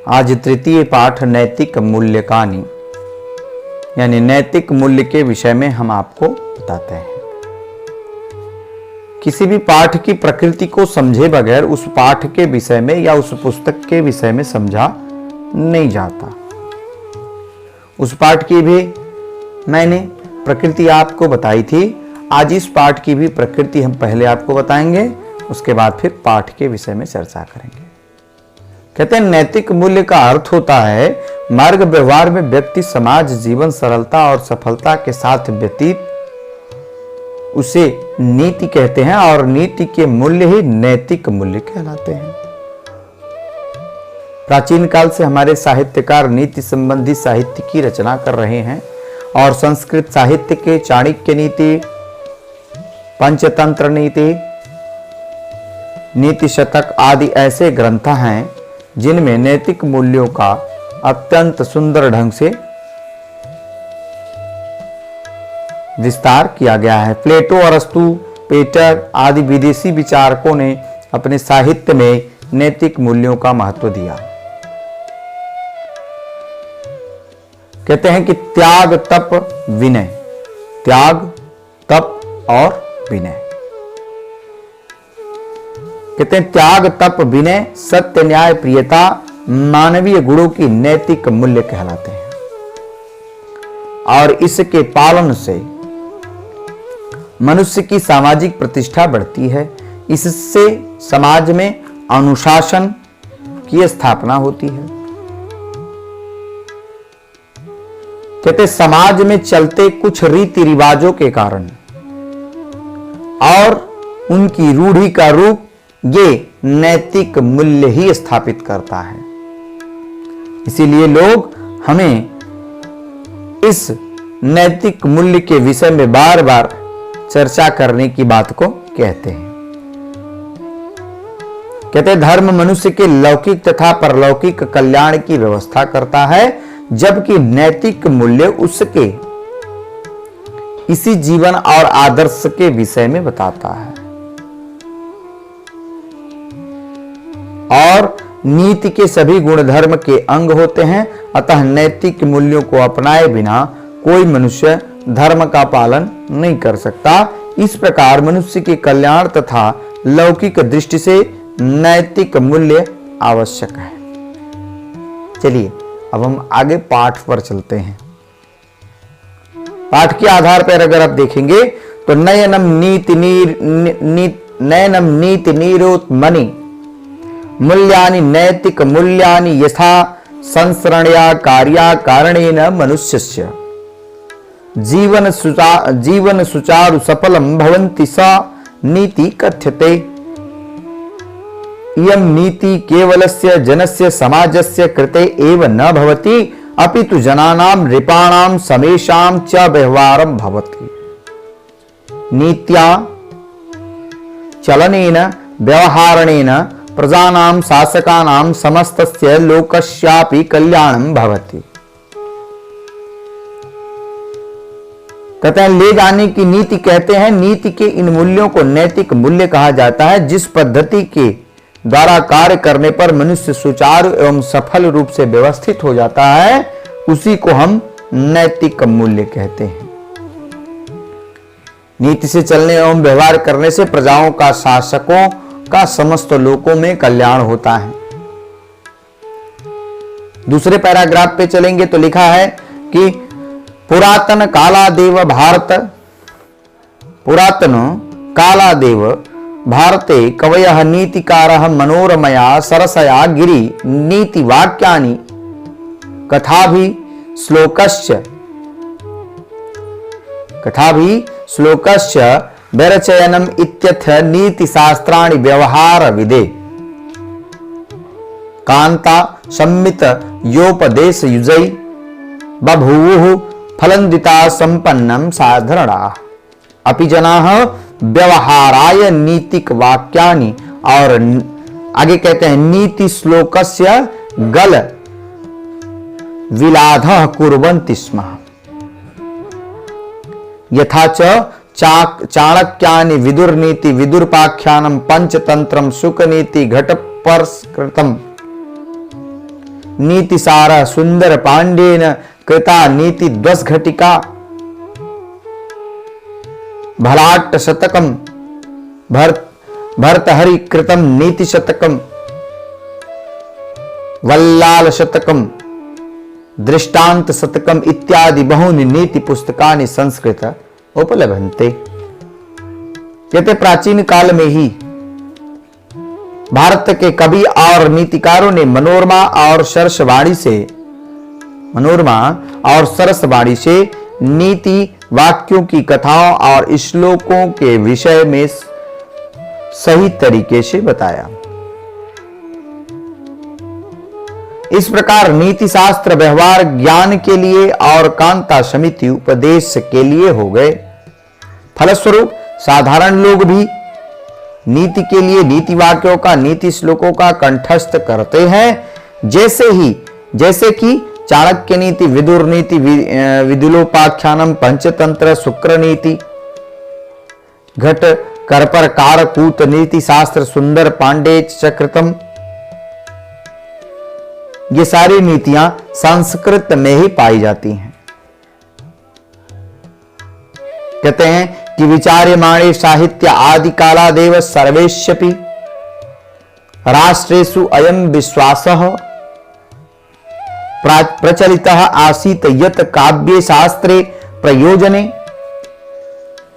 आज तृतीय पाठ नैतिक मूल्य कहानी, यानी नैतिक मूल्य के विषय में हम आपको बताते हैं। किसी भी पाठ की प्रकृति को समझे बगैर उस पाठ के विषय में या उस पुस्तक के विषय में समझा नहीं जाता। उस पाठ की भी मैंने प्रकृति आपको बताई थी। आज इस पाठ की भी प्रकृति हम पहले आपको बताएंगे, उसके बाद फिर पाठ के विषय में चर्चा करेंगे। कहते हैं नैतिक मूल्य का अर्थ होता है मार्ग व्यवहार में व्यक्ति समाज जीवन सरलता और सफलता के साथ व्यतीत, उसे नीति कहते हैं और नीति के मूल्य ही नैतिक मूल्य कहलाते हैं। प्राचीन काल से हमारे साहित्यकार नीति संबंधी साहित्य की रचना कर रहे हैं और संस्कृत साहित्य के चाणक्य नीति, पंचतंत्र नीति, नीति शतक आदि ऐसे ग्रंथ हैं जिनमें नैतिक मूल्यों का अत्यंत सुंदर ढंग से विस्तार किया गया है। प्लेटो, अरस्तु, पेटर आदि विदेशी विचारकों ने अपने साहित्य में नैतिक मूल्यों का महत्व दिया। कहते हैं कि त्याग, तप, विनय, त्याग, तप और विनय। कहते हैं त्याग, तप, विनय, सत्य, न्याय, प्रियता मानवीय गुणों की नैतिक मूल्य कहलाते हैं और इसके पालन से मनुष्य की सामाजिक प्रतिष्ठा बढ़ती है। इससे समाज में अनुशासन की स्थापना होती है। कहते समाज में चलते कुछ रीति रिवाजों के कारण और उनकी रूढ़ी का रूप ये नैतिक मूल्य ही स्थापित करता है। इसीलिए लोग हमें इस नैतिक मूल्य के विषय में बार बार चर्चा करने की बात को कहते हैं। कहते हैं धर्म मनुष्य के लौकिक तथा परलौकिक कल्याण की व्यवस्था करता है, जबकि नैतिक मूल्य उसके इसी जीवन और आदर्श के विषय में बताता है। और नीति के सभी गुण धर्म के अंग होते हैं, अतः नैतिक मूल्यों को अपनाए बिना कोई मनुष्य धर्म का पालन नहीं कर सकता। इस प्रकार मनुष्य के कल्याण तथा लौकिक दृष्टि से नैतिक मूल्य आवश्यक है। चलिए अब हम आगे पाठ पर चलते हैं। पाठ के आधार पर अगर आप देखेंगे तो नयनम नीति नीरोत्मनि मूल्यानि नैतिक मूल्यानि यथा संसरणया कार्या कारणेन मनुष्यस्य जीवन सुचारु सफलम भवन्ति सा नीति कथ्यते। इयं नीति केवलस्य जनस्य समाजस्य कृते एव न भवति, अपितु जनानां नृपाणां समेषां च व्यवहारं भवति। नीत्या चलनेन व्यवहारणेन प्रजानां शासकानां समस्तस्य लोकस्यापि कल्याणं भवति। कहते हैं ले जाने की नीति कहते हैं। नीति के इन मूल्यों को नैतिक मूल्य कहा जाता है। जिस पद्धति के द्वारा कार्य करने पर मनुष्य सुचारू एवं सफल रूप से व्यवस्थित हो जाता है, उसी को हम नैतिक मूल्य कहते हैं। नीति से चलने एवं व्यवहार करने से प्रजाओं का, शासकों का, समस्त लोगों में कल्याण होता है। दूसरे पैराग्राफ पे चलेंगे तो लिखा है कि पुरातन कालादेव भारते कवयः नीतिकारः मनोरमया सरसया गिरि नीति वाक्यानि कथाभि श्लोकस्य विरचयनम इत्यथ नीति शास्त्राणि व्यवहार विदे कांता सम्मित योपदेश युजै बभूवुः फलंदिता संपन्नम साधारणा अपि जनाः व्यवहाराय नीतिक वाक्यानि, और आगे कहते हैं नीति श्लोकस्य गल विलाधः कुर्वन्ति स्म यथा च चाणक्यानि विदुर्नीति विदुर्पाख्यानम पंचतंत्रम सुकनीति घटपर्स्कृतम नीतिसार सुंदर पांडेन कृता नीति द्वस घटिका भलाट शतकम भर्तहरि कृतम नीति शतकम वल्लाल शतकम दृष्टांत शतकम इत्यादि बहुनि नीति पुस्तकानि संस्कृत उपलभन्ते। कहते प्राचीन काल में ही भारत के कवि और नीतिकारों ने मनोरमा और सरसवाणी से नीति वाक्यों की कथाओं और श्लोकों के विषय में सही तरीके से बताया। इस प्रकार नीति शास्त्र व्यवहार ज्ञान के लिए और कांता समिति उपदेश के लिए हो गए। फलस्वरूप साधारण लोग भी नीति के लिए नीति वाक्यों का, नीति श्लोकों का कंठस्थ करते हैं। जैसे कि चाणक्य नीति, विदुर नीति, विदुलोपाख्यानम, पंचतंत्र, शुक्र नीति, घट करपर कारकूत नीति शास्त्र, सुंदर पांडे चक्रतम, ये सारी नीतियां संस्कृत में ही पाई जाती हैं। कहते हैं कि विचार्यमाणे साहित्य आदि कालादेव सर्वेष्यपि राष्ट्रेषु अयं विश्वासः प्रचलितः आसीत् यत् काव्ये शास्त्रे प्रयोजने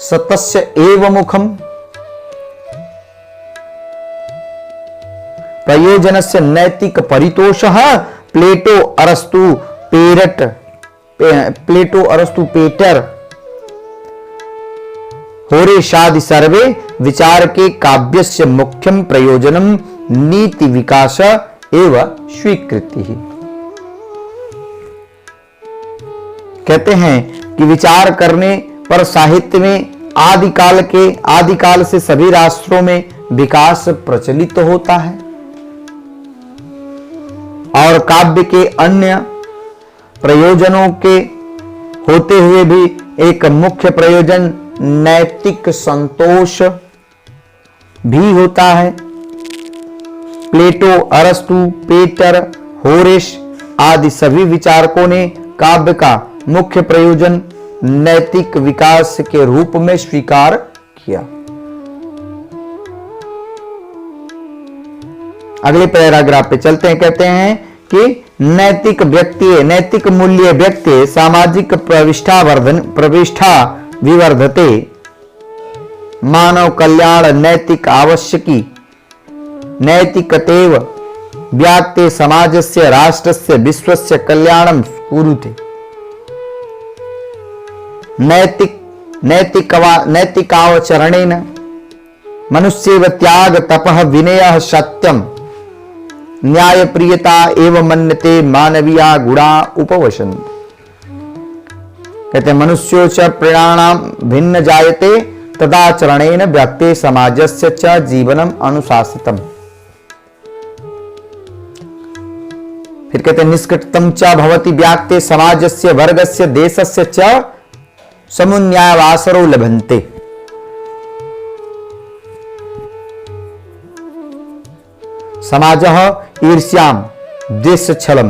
सतस्य एव मुखम प्रयोजनस्य नैतिक परितोषः प्लेटो अरस्तु पेटर होरेशादि सर्वे विचार के काव्यस्य मुख्यम प्रयोजनम नीति विकास एव स्वीकृति। कहते हैं कि विचार करने पर साहित्य में आदिकाल से सभी राष्ट्रों में विकास प्रचलित होता है और काव्य के अन्य प्रयोजनों के होते हुए भी एक मुख्य प्रयोजन नैतिक संतोष भी होता है। प्लेटो, अरस्तु, पेटर, होरेश आदि सभी विचारकों ने काव्य का मुख्य प्रयोजन नैतिक विकास के रूप में स्वीकार किया। अगले पैराग्राफ पे चलते हैं। कहते हैं कि नैतिक मूल्य व्यक्ति सामाजिक प्रविष्ठा विवर्धते मानव कल्याण नैतिक आवश्यकी नैतिकतेव व्याक्ते समाजस्य राष्ट्रस्य विश्वस्य कल्याणं कुरुते। नैतिकावचरणेन मनुष्येव त्याग तपः विनयः सत्यम न्याय प्रियता एवं मन्यते मानवीया गुणा उपवसन्ति। कहते मनुष्यो च प्राणानां भिन्न जायते तदाचरणेन व्यक्ते समाजस्य च जीवनम अनुशासितम। फिर कहते निष्कृतम च भवति व्याक्ते समाजस्य वर्गस्य देशस्य च समुन्यायवासरो लभन्ते। समाजः ईर्ष्यां द्वेषच्छलं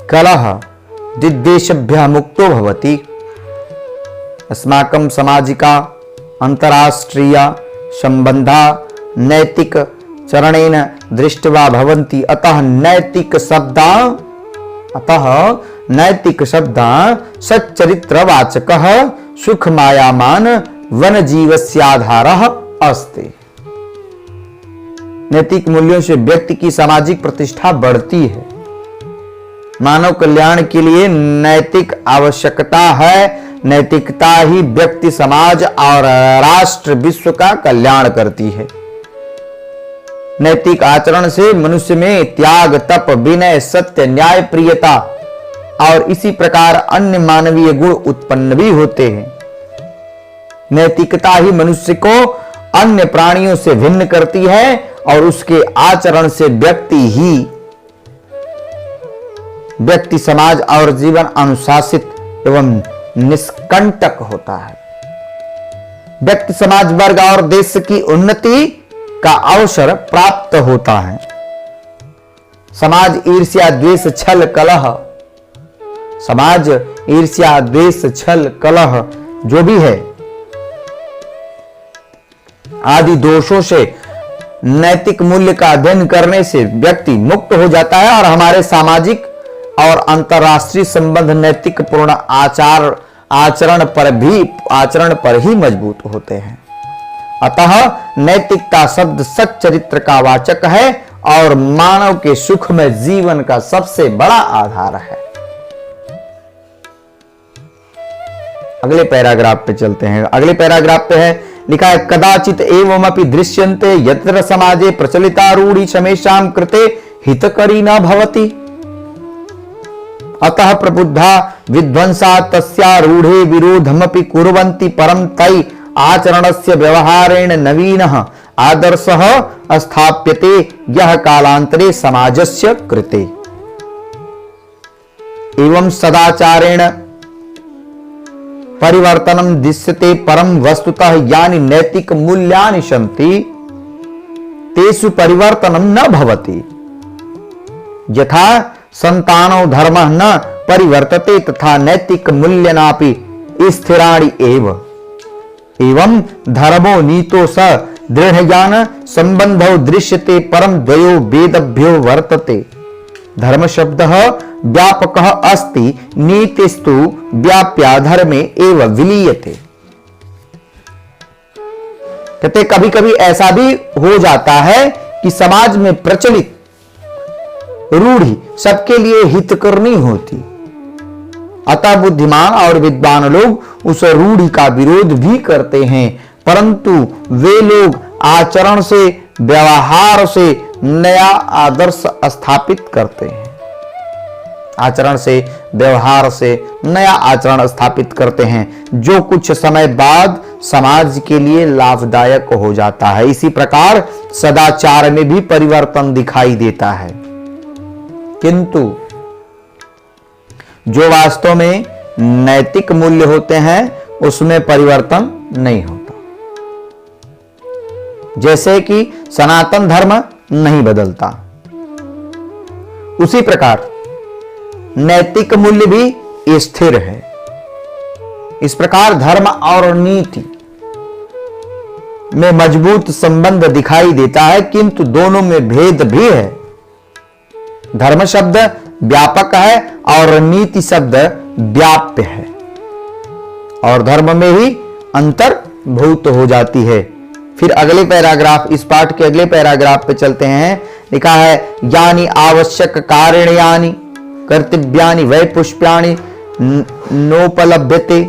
कलह विद्वेषभ्यः मुक्तो भवति। अस्माकं सामाजिका अंतरराष्ट्रीय संबंधा नैतिक चरणेन दृष्ट्वा भवन्ति। अतः नैतिक शब्दा सच्चरित्रवाचकः सुखमायामान वनजीवस्याधारः अस्ति। नैतिक मूल्यों से व्यक्ति की सामाजिक प्रतिष्ठा बढ़ती है। मानव कल्याण के लिए नैतिक आवश्यकता है। नैतिकता ही व्यक्ति, समाज और राष्ट्र विश्व का कल्याण करती है। नैतिक आचरण से मनुष्य में त्याग, तप, विनय, सत्य, न्याय, प्रियता और इसी प्रकार अन्य मानवीय गुण उत्पन्न भी होते हैं। नैतिकता ही मनुष्य को अन्य प्राणियों से भिन्न करती है और उसके आचरण से व्यक्ति समाज और जीवन अनुशासित एवं निष्कंटक होता है। व्यक्ति, समाज, वर्ग और देश की उन्नति का अवसर प्राप्त होता है। समाज ईर्ष्या द्वेष छल कलह, समाज ईर्ष्या द्वेष छल कलह जो भी है आदि दोषों से नैतिक मूल्य का अध्ययन करने से व्यक्ति मुक्त हो जाता है और हमारे सामाजिक और अंतर्राष्ट्रीय संबंध नैतिक पूर्ण आचरण पर ही मजबूत होते हैं। अतः नैतिकता शब्द सच्चरित्र का वाचक है और मानव के सुखमय जीवन का सबसे बड़ा आधार है। अगले पैराग्राफ पे चलते हैं। अगले पैराग्राफ पे है लिखा है कदाचित एवमपि दृश्यन्ते यत्र समाजे प्रचलिता रूढ़ि शमेषां कृते हितकरी न भवति अतः प्रबुद्धा विध्वंसा तस्या रूढ़े विरोधमपि कुर्वन्ति परं तै आचरणस्य व्यवहारेण नवीनः आदर्शः स्थाप्यते यह कालांतरे समाजस्य कृते एवं सदाचारेण परिवर्तनम दृश्यते परम वस्तुतः यानि नैतिक मूल्यानि सन्ति तेषु परिवर्तनम न भवति यथा संतानो धर्मः न परिवर्तते तथा नैतिक मूल्यानापि स्थिराणि एव एवं धर्मो नीतो स दृढ़ज्ञान संबंधो दृश्यते परम द्वयो वेदभ्यो वर्तते धर्म शब्दः व्यापकः अस्ति नीतिस्तु व्याप्या धर्मे एव विलीयते। कहते कभी कभी ऐसा भी हो जाता है कि समाज में प्रचलित रूढ़ी सबके लिए हितकरनी होती, अतः बुद्धिमान और विद्वान लोग उस रूढ़ी का विरोध भी करते हैं, परंतु वे लोग आचरण से व्यवहार से नया आदर्श स्थापित करते हैं। आचरण से व्यवहार से नया आचरण स्थापित करते हैं जो कुछ समय बाद समाज के लिए लाभदायक हो जाता है। इसी प्रकार सदाचार में भी परिवर्तन दिखाई देता है, किंतु जो वास्तव में नैतिक मूल्य होते हैं उसमें परिवर्तन नहीं होता। जैसे कि सनातन धर्म नहीं बदलता, उसी प्रकार नैतिक मूल्य भी स्थिर है। इस प्रकार धर्म और नीति में मजबूत संबंध दिखाई देता है, किंतु दोनों में भेद भी है। धर्म शब्द व्यापक है और नीति शब्द व्याप्य है और धर्म में ही अंतर्भूत हो जाती है। फिर अगले पैराग्राफ, इस पाठ के अगले पैराग्राफ पे चलते हैं। लिखा है यानी आवश्यक कार्याणि कर्तव्यानि वै पुष्प्याणि नोपलभ्यते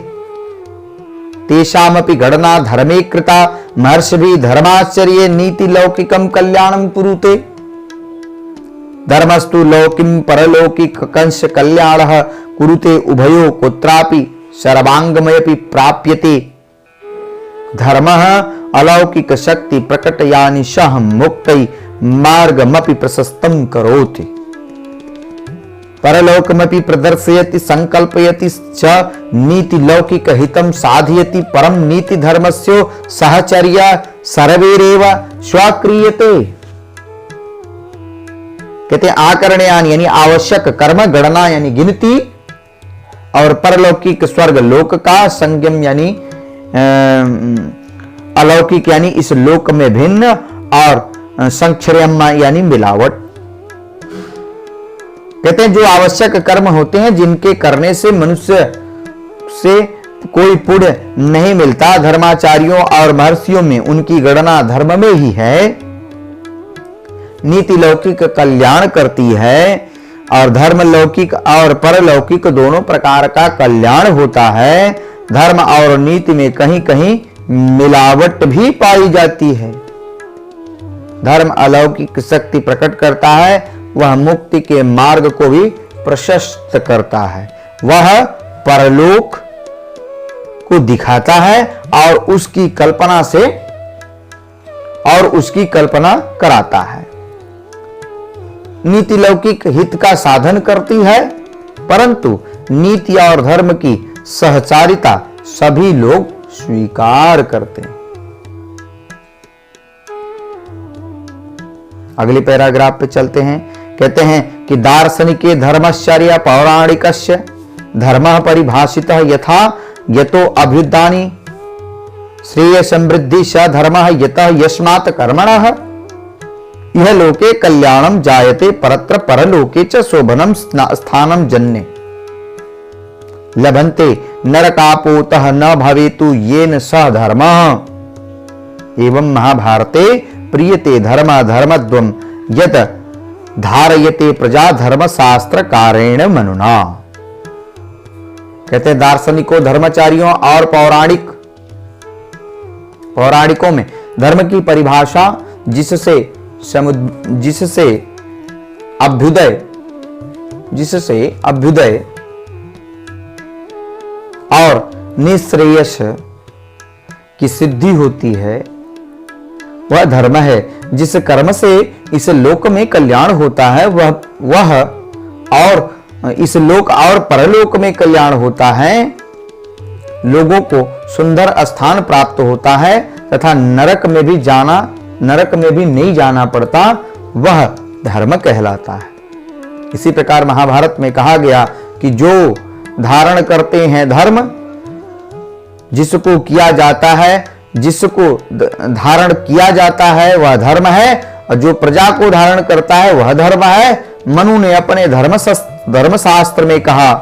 तेषामपि गणना धर्मे कृता महर्षिभिः धर्माश्चर्ये नीति लौकिकं कल्याणं कुरुते धर्मस्तु लौकिकं परलौकिक कंस कल्याणः कुरुते उभयो कुत्रापि सर्वांगमयपि प्राप्यते धर्मः अलौकिक शक्ति प्रकटयानि सह मुक्तै मार्गमपि प्रशस्तं करोति परलोकमपि प्रदर्शयति संकल्पयति च नीति लौकिक हितं साधयति परम नीति धर्मस्य सहचर्या सर्वैरेव स्वक्रियते। कहते आकर्णयानि यानी आवश्यक कर्म, गणना यानी गिनती, और परलौकिक स्वर्ग लोक का, संयम यानी अलौकिक यानी इस लोक में भिन्न, और संक्षरम यानी मिलावट। कहते हैं जो आवश्यक कर्म होते हैं जिनके करने से मनुष्य से कोई पुण्य नहीं मिलता, धर्माचार्यों और महर्षियों में उनकी गणना धर्म में ही है। नीति लौकिक कल्याण करती है और धर्म लौकिक और परलौकिक दोनों प्रकार का कल्याण होता है। धर्म और नीति में कहीं कहीं मिलावट भी पाई जाती है। धर्म अलौकिक शक्ति प्रकट करता है, वह मुक्ति के मार्ग को भी प्रशस्त करता है, वह परलोक को दिखाता है और उसकी कल्पना कराता है। नीति लौकिक हित का साधन करती है, परंतु नीति और धर्म की सहचारिता सभी लोग स्वीकार करते हैं। अगले पैराग्राफ पे चलते हैं। कहते हैं कि दार्शनिके धर्मश्चर्या पौराणिकस्य धर्मः परिभाषितः यथा यतो अभ्युदानी श्रेय समृद्धि स धर्मः यतः यस्मात् कर्मणः यह लोके कल्याणम जायते परत्र परलोके च शोभनम स्थानम जन्य लभन्ते नरकापोतः न भवेतु येन सह धर्मः एवं महाभारते प्रियते धर्म धर्मद्वम यत धारयते प्रजा धर्म शास्त्र कारेण मनुना। कहते हैं दार्शनिकों, धर्माचार्यों और पौराणिकों में धर्म की परिभाषा जिससे अभ्युदय और निश्रेयस की सिद्धि होती है वह धर्म है। जिस कर्म से इस लोक में कल्याण होता है वह और इस लोक और परलोक में कल्याण होता है, लोगों को सुंदर स्थान प्राप्त होता है तथा नरक में भी नहीं जाना पड़ता, वह धर्म कहलाता है। इसी प्रकार महाभारत में कहा गया कि जो धारण करते हैं धर्म, जिसको धारण किया जाता है वह धर्म है, और जो प्रजा को धारण करता है वह धर्म है। मनु ने अपने धर्मशास्त्र में कहा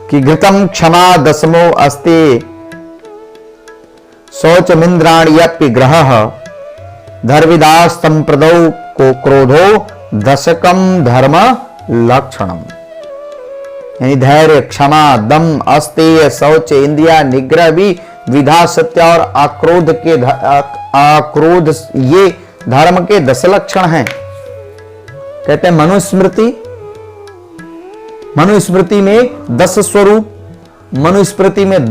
कि घृतम क्षमा दशमो अस्ते शौचमिंद्राण्यपि ग्रहः धर्विदास संप्रदौ को क्रोधो दशकम धर्म लक्षणम। यानी धैर्य, क्षमा, दम, अस्तेय, शौच, इंद्रिया निग्रह भी विधा, सत्य और आक्रोध ये धर्म के 10 लक्षण हैं। कहते हैं मनुस्मृति में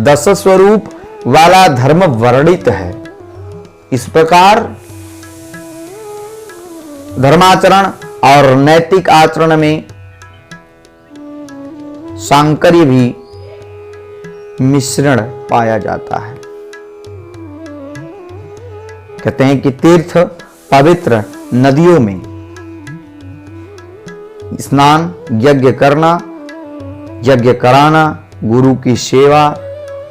10 स्वरूप वाला धर्म वर्णित है। इस प्रकार धर्माचरण और नैतिक आचरण में सांकर्य भी मिश्रण पाया जाता है। कहते हैं कि तीर्थ, पवित्र नदियों में स्नान, यज्ञ करना, यज्ञ कराना, गुरु की सेवा,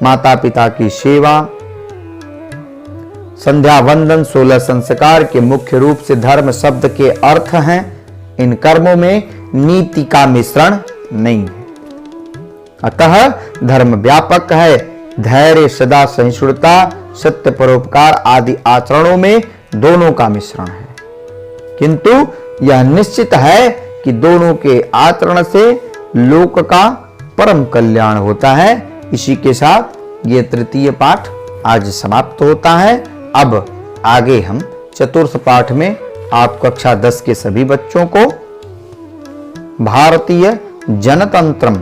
माता पिता की सेवा, संध्या वंदन, 16 संस्कार के मुख्य रूप से धर्म शब्द के अर्थ हैं। इन कर्मों में नीति का मिश्रण नहीं है, अतः धर्म व्यापक है। धैर्य, सदा सहिष्णुता, सत्य, परोपकार आदि आचरणों में दोनों का मिश्रण है, किंतु यह निश्चित है कि दोनों के आचरण से लोक का परम कल्याण होता है। इसी के साथ ये तृतीय पाठ आज समाप्त होता है। अब आगे हम चतुर्थ पाठ में आप कक्षा 10 के सभी बच्चों को भारतीय जनतंत्रम